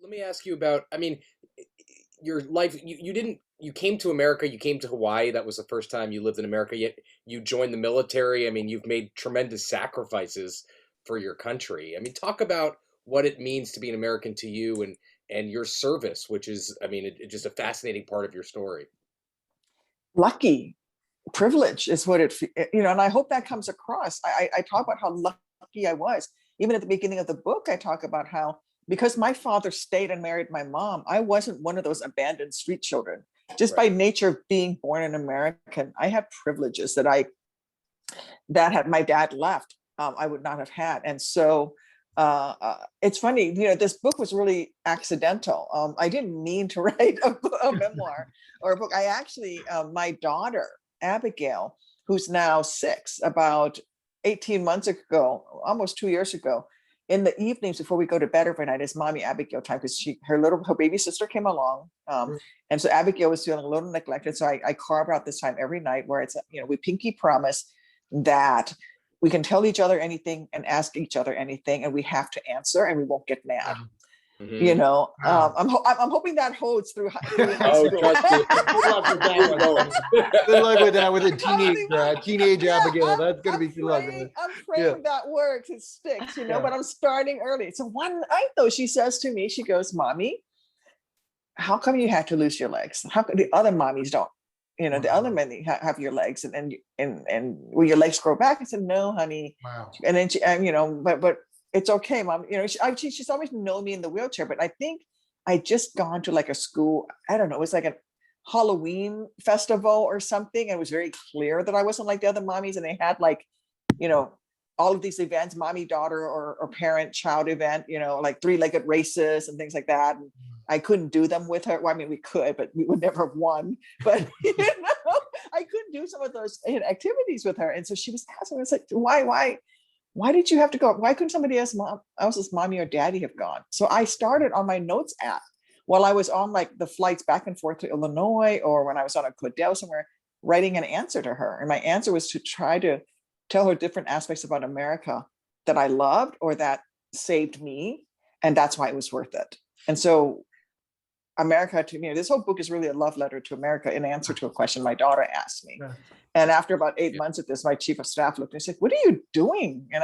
let me ask you about, I mean, your life. You came to America, you came to Hawaii. That was the first time you lived in America, yet you joined the military. I mean, you've made tremendous sacrifices for your country. I mean, talk about what it means to be an American to you and your service, which is, I mean, just a fascinating part of your story. Lucky, privilege is what and I hope that comes across. I talk about how lucky I was. Even at the beginning of the book, I talk about how, because my father stayed and married my mom, I wasn't one of those abandoned street children. Just Right. by nature of being born an American, I had privileges that had my dad left, I would not have had. And so it's funny, this book was really accidental. I didn't mean to write a memoir or a book. I actually, my daughter, Abigail, who's now 6, about 18 months ago, almost 2 years ago, in the evenings before we go to bed every night is mommy Abigail time, because her baby sister came along. And so Abigail was feeling a little neglected. So I carve out this time every night where it's, we pinky promise that we can tell each other anything and ask each other anything, and we have to answer and we won't get mad. Mhm. Wow. I'm hoping that holds through high Oh, school. trust me. Good luck with that one. Good luck with that with a teenage Yeah, Abigail. That's gonna be good luck with it. I'm Yeah. praying that works, it sticks, Yeah. but I'm starting early. So one night though, she says to me, she goes, "Mommy, how come you had to lose your legs? How come the other mommies don't? The other Wow. men have your legs, and will your legs grow back?" I said, "No, honey." Wow. And then she, but it's okay, mom. She's always known me in the wheelchair, but I think I just gone to like a school. I don't know. It was like a Halloween festival or something. And it was very clear that I wasn't like the other mommies, and they had like, you know, all of these events, mommy, daughter, or parent, child event, like 3-legged races and things like that. And I couldn't do them with her. Well, I mean, we could, but we would never have won. But I couldn't do some of those activities with her. And so she was asking, I was like, why did you have to go? Why couldn't somebody else's mommy or daddy have gone? So I started on my notes app while I was on like the flights back and forth to Illinois, or when I was on a Cordell somewhere, writing an answer to her. And my answer was to try to tell her different aspects about America that I loved or that saved me. And that's why it was worth it. And so America to me, this whole book is really a love letter to America in answer to a question my daughter asked me. Yeah. And after about 8 Yeah. months at this, my chief of staff looked and said, "What are you doing?" And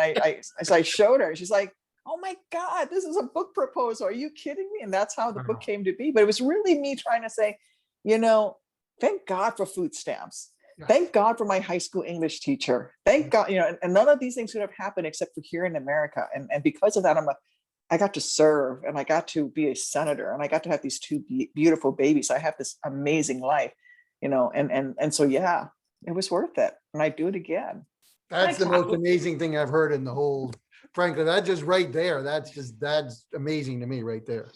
as I showed her, she's like, "Oh my God, this is a book proposal. Are you kidding me?" And that's how the book Wow. came to be. But it was really me trying to say, thank God for food stamps. Yes. Thank God for my high school English teacher. Thank God, and none of these things would have happened except for here in America. And because of that, I got to serve, and I got to be a senator, and I got to have these 2 beautiful babies. I have this amazing life, and so, yeah, it was worth it. And I do it again. That's the most amazing thing I've heard in the whole, frankly, that just right there. That's amazing to me right there.